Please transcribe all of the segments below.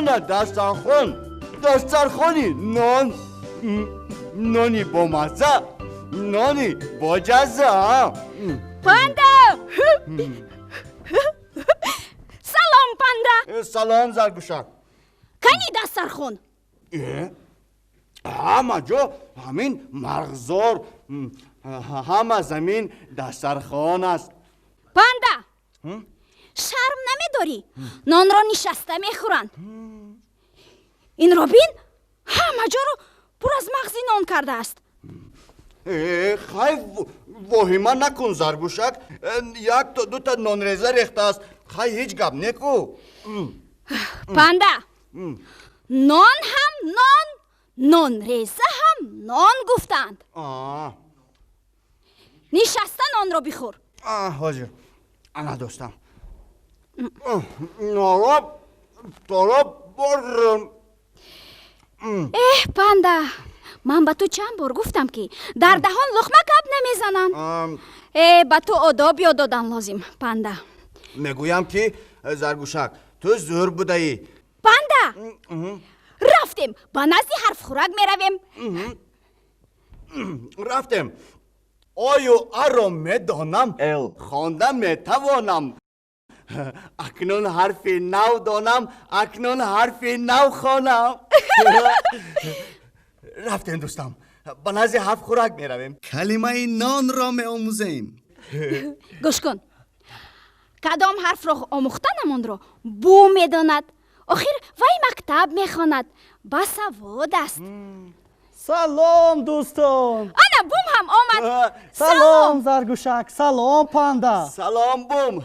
انا دسترخوانی نانی با مزه نانی با جزه پاندا سلام پاندا سلام زرگوشک کنی دسترخون همه جا همین مرغزار همه زمین دسترخوان است پاندا شرم نمیداری نان را نشسته میخورند این را بین همه جا رو پر از مغزی نان کرده است خیلی واهمه نکن زرگوشک یک تا دو تا نان ریزه ریخته است خیلی هیچ گپ نکو پاندا نان هم نان ریزه هم نان گفتند نشسته نان را بخور حاضر انا دوستم نارا تارا برم پاندا من به تو چند بار گفتم که در دهان لقمه کب نمیزنن به تو آداب یاد دادن لازم پاندا میگویم که زرگوشک تو زور بوده ای پاندا رفتیم با نزدی حرف خوراک میرویم رفتیم آیو ارو میدانم خواندن میتوانم اکنون حرف نو دانم اکنون حرف نو خوانم رفتیم دوستم با نزدی حرف خوراک میرویم کلمه نان را میآموزیم گوش کن کدام حرف را آموختنمان را بو میداند آخر وی مکتب میخواند باسواد است سلام دوستان انا بوم هم آمد سلام زرگوشک سلام پاندا سلام بوم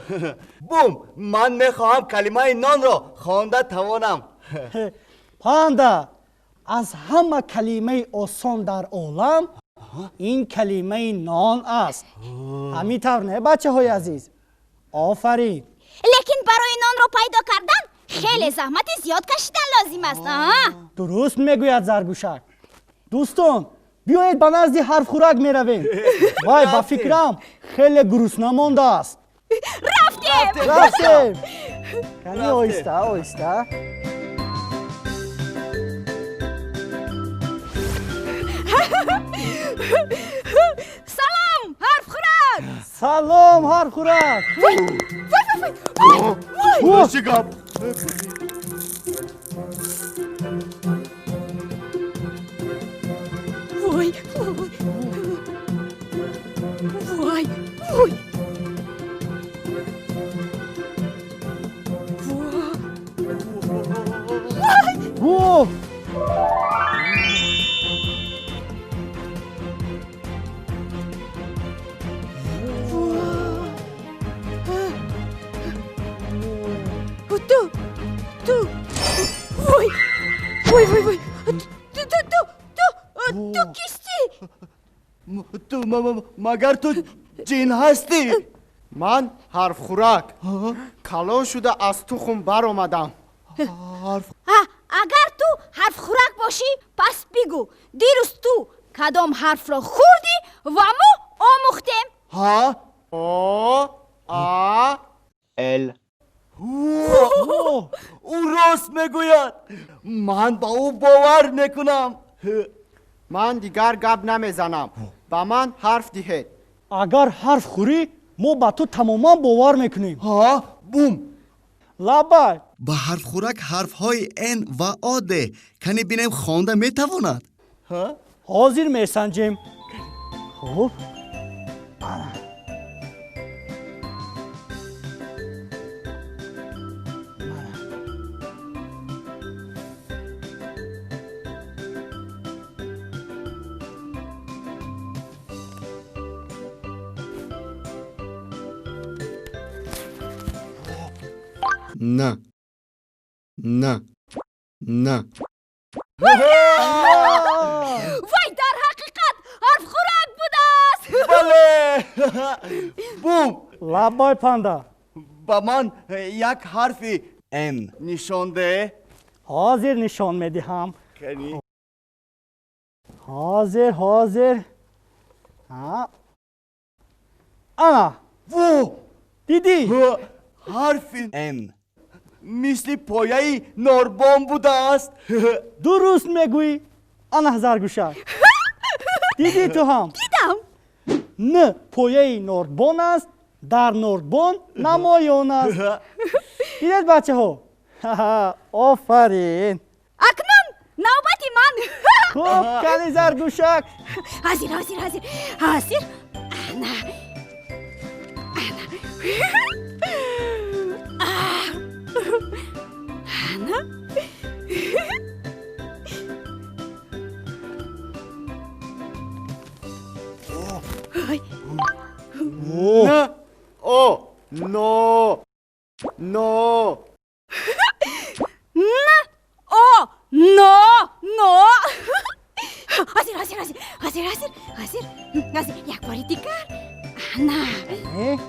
بوم من میخواهم کلمه نان را خوانده توانم پاندا از همه کلمه آسان در عالم این کلمه نان است همینطور نه بچه های عزیز آفرین لیکن برای نان را پیدا کردن خیلی زحمت زیاد کشیدن لازم است درست میگوید زرگوشک دوستان بیایید به نزد حرف خوراک میرویم وای با فکرم خیلی گرسنه مانده است رفتیم کنی آهسته سلام حرف خوراک سلام حرف خوراک چی گپ وای وای تو وای تو کیستی تو مگر تو جین هستی من حرف خوراک کلان شده از تخم بر آمدم اگر تو حرف خوراک باشی پس بگو دیروز تو کدام حرف را خوردی و ما آموختیم ها ال او راست میگوید من با او باور نکنم من دیگر گپ نمیزنم به من حرف دهید اگر حرف خوری ما با تو تماما باور میکنیم بوم لبای با حرف خوراک حرف های ان و آده کنی بینیم خوانده میتواند حاضر میسنجیم خوب نه وای در حقیقت حرف خوراک بوده است بله بوم لبای پاندا با من یک حرفی ان نشان ده حاضر نشان میدهم کنی حاضر انا وو دیدی حرف ان مثل پایه نوربان بوده است. درست میگویی آنه زرگوشک. دیدی تو هم؟ دیدم. نه پایه نوردبان است، در نوردبان نمایان است. دیدید بچه ها؟ آفرین. اکنون نوبت من. خوب کلی زرگوشک. حاضر. نه. نه او نو نو نه او نو حاضر یک باری دیگر. نه اه؟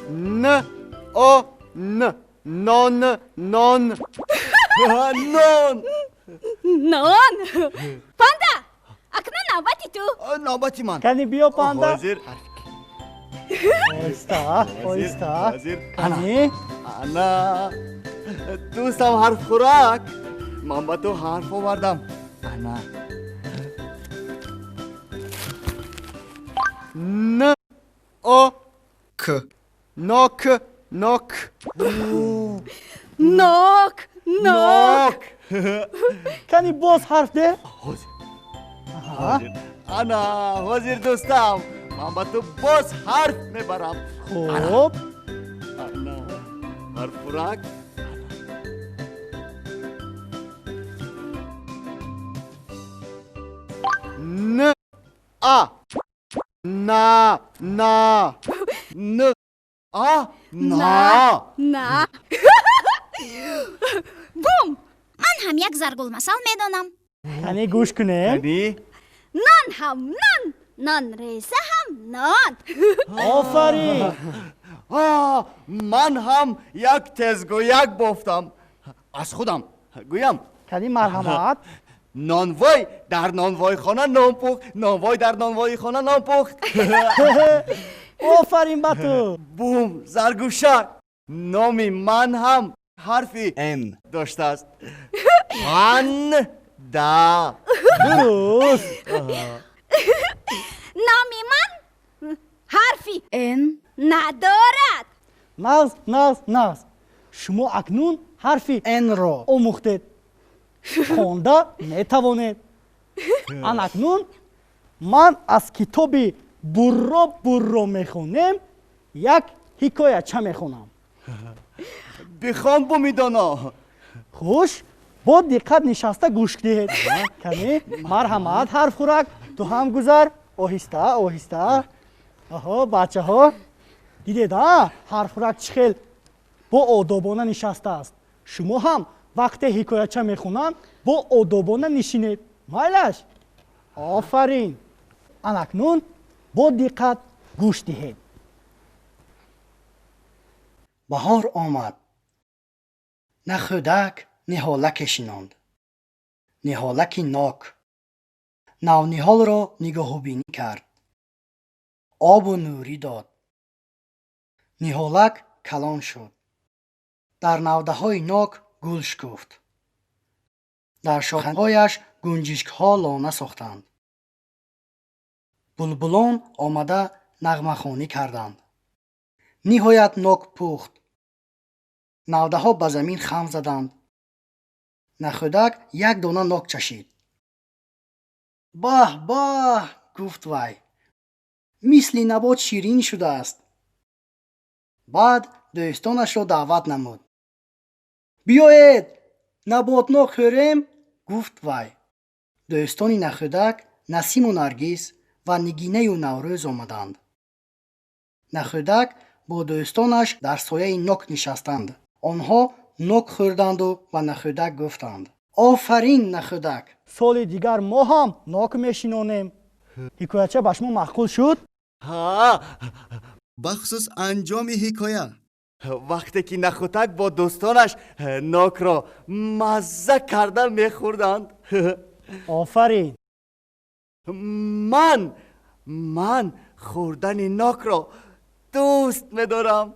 نه او نه نان نان نان. نان. پاندا اکنون نوبتی تو. نوبتی من. کلی بیا پاندا. حاضر. آیسته. حاضر. کلی انا دوستم حرف خوراک. من با تو حرف آوردم. انا نه او ک نوک نوک نوک. نوک. کلی باز حرف ده. حاضر. انا حاضر دوستم. من با تو باز حرف میبرم. خوب انا حرف خوراک. نه آ نه نه نه نه نه. بوم. من هم یک ضرب المثل میدانم. کلی گوش کنه. یعنی نان هم نان، نان ریزه هم نان. آفرین. من هم یک تزگویک بافتم. از خودم گویم کلی مرحمت. نانوای در نانوای خانه نان پخت، نانوای در نانوای خانه نان پخت. آفرین با تو. بوم زرگوشک. نامی من هم حرفی ان داشته است. من دا. درست. نامی من حرفی ان ندارد. ناز. شما اکنون حرفی ان را آموختید. خوانده میتوانید. اکنون من از کتابی برو میخونم. یک حکایت میخونم. بخوان بومیدانا. خوش با دقت نشسته گوش دهید. کمی مرحمت حرف خوراک. تو هم گذر. آهسته. آها بچه ها دیدید حرف خوراک چه خیل با آدابانه نشسته است. شما هم وقتی حکایتچه میخونن با آدابانه نشینید. مایلش. آفرین. اکنون با دقت گوش دهید. بهار آمد. نخودک نهالک شناند. نهالکی ناک. نهال را نگاهوبینی کرد. آب و نوری داد. نهالک کلان شد. در نوده های ناک گل شکفت. در شاخه‌هایش گنجشک ها لانه ساختند. بلبلان آمده نغمه خوانی کردند. نهایت ناک پخت. نوده ها به زمین خم زدند. نخودک یک دانه ناک چشید. به گفت وی. مثل نبات شیرین شده است. بعد دوستانش را دعوت نمود. بیایید نبات ناک خوریم گفت وی. دوستان نخودک نسیم و نرگس و نگینه و نوروز آمدند. نخودک با دوستانش در سایه ناک نشستند. آنها ناک خوردند و نخودک گفتند آفرین نخودک. سال دیگر ما هم ناک میشینانیم. حکایتچه به شما معقول شد؟ ها بخصوص انجام حکایه. وقتی که نخوتک با دوستانش ناک را مزه کرده میخوردند. آفرین. من خوردن ناک را دوست می‌دارم.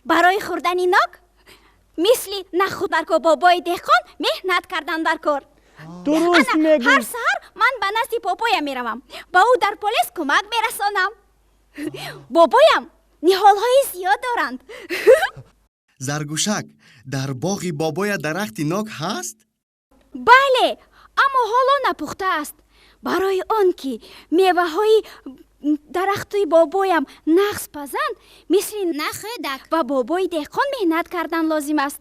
برای خوردن ناک مثل نخود در کو بابای دهقان مهنت کردن در کار. درست هر میگویی. سحر من به نزد بابایم میروم، با او در پلیس کمک میرسانم. بابایم نهالهای زیاد دارند. زرگوشک در باغ بابای درخت ناک هست؟ بله، اما حالا نپخته است. برای آن که میوه های درختی بابایم نقص پزند مثل نخودک و بابای دهقان مهنت کردن لازم است.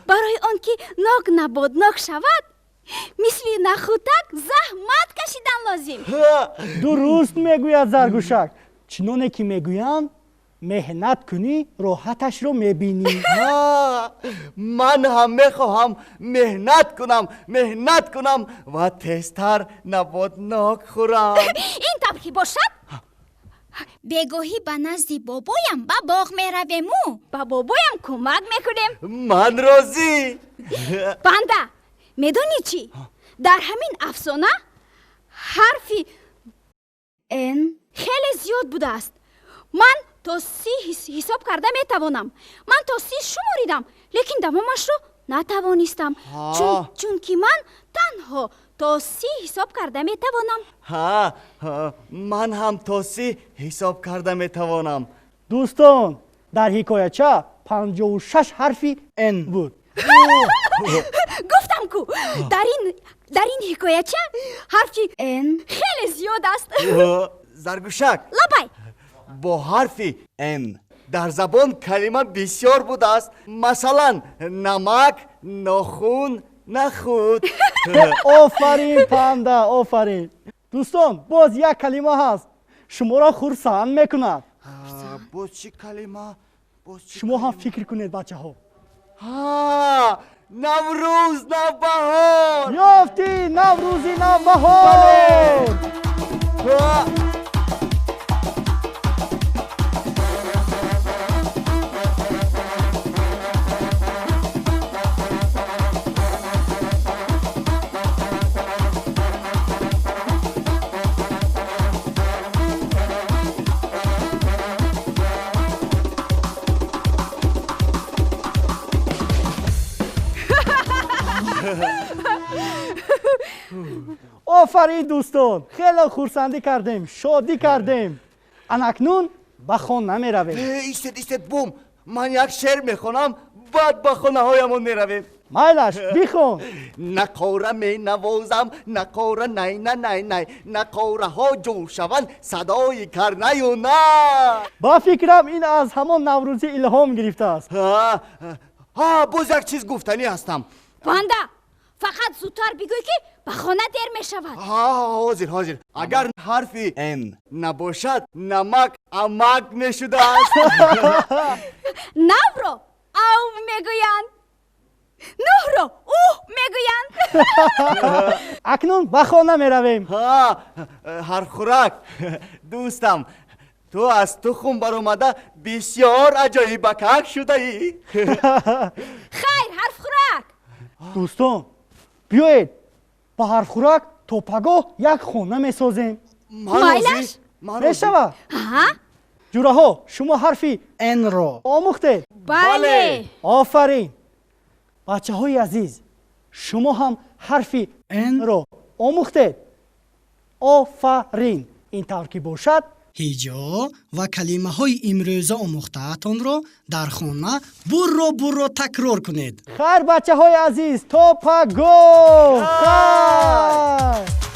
برای آن که ناک نبادناک شود مثل نخودک زحمت کشیدن لازم. درست میگوید زرگوشک. چنانه که میگویند مهنت کنی راحتش رو میبینی. من هم میخواهم مهنت کنم و تیزتر نباتناک خورم. این طور که باشد بگاهی به نزد بابایم به باغ میرویم و به بابایم کمک میکنیم. من راضی. بنده میدونی چی؟ در همین افسانه حرفی ان خیلی زیاد بوده است. من تا 30 حساب کرده میتوانم. من تا 30 شماریدم لیکن دوامش رو نتوانستم. چون که من تنها تا 30 حساب کرده میتوانم. من هم تا 30 حساب کرده میتوانم. دوستان در حکایچه 56 حرفی ان بود. گفتم کو در این حکایچه حرفی ان خیلی زیاد است. زرگوشک لبای با حرفی ان در زبان کلمه بسیار بوده است. مثلا نمک، ناخون، نخود. آفرین پنده، آفرین. دوستان باز یک کلمه هست شما را خرسند میکند. باز چی کلمه؟ شما هم فکر کنید بچه ها. نوروز نوبهار. یافتی نوروزی نوبهار. آفرین دوستان، خیلی خورسندی کردیم، شادی کردیم. اکنون به خانه می رویم. ایستد بوم، من یک شعر میخونم بعد به خانه هایمون میرویم. مایلش بخون. نقاره می نوازم، نقاره نی نه نی نی، نقاره ها جور شوند صدای کرنه و نه. با فکرم این از همان نوروزی الهام گرفته است. باز یک چیز گفتنی هستم. بنده فقط زودتر بگوی که به خانه دیر می شود. حاضر. اگر حرفی ان نباشد نمک امک می شده است. نو رو او میگویند، نه رو اوه میگویند. اکنون به خانه می رویم. هر خوراک دوستم، تو از تخم برآمده بسیار عجایبک شده ای. خیر حرف خوراک. دوستان بیایید با حرف خوراک تا پگاه یک خانه می سازیم. مایلش می شود. جوره ها شما حرفی ان را آموختید؟ بله. آفرین. بچه های عزیز شما هم حرفی ان رو آموختید؟ آفرین. این طور که باشد هیجا و کلمه های امروزه آموخته‌تان را در خانه برو تکرار کنید. خیر بچه های عزیز تا پگاه. خیر.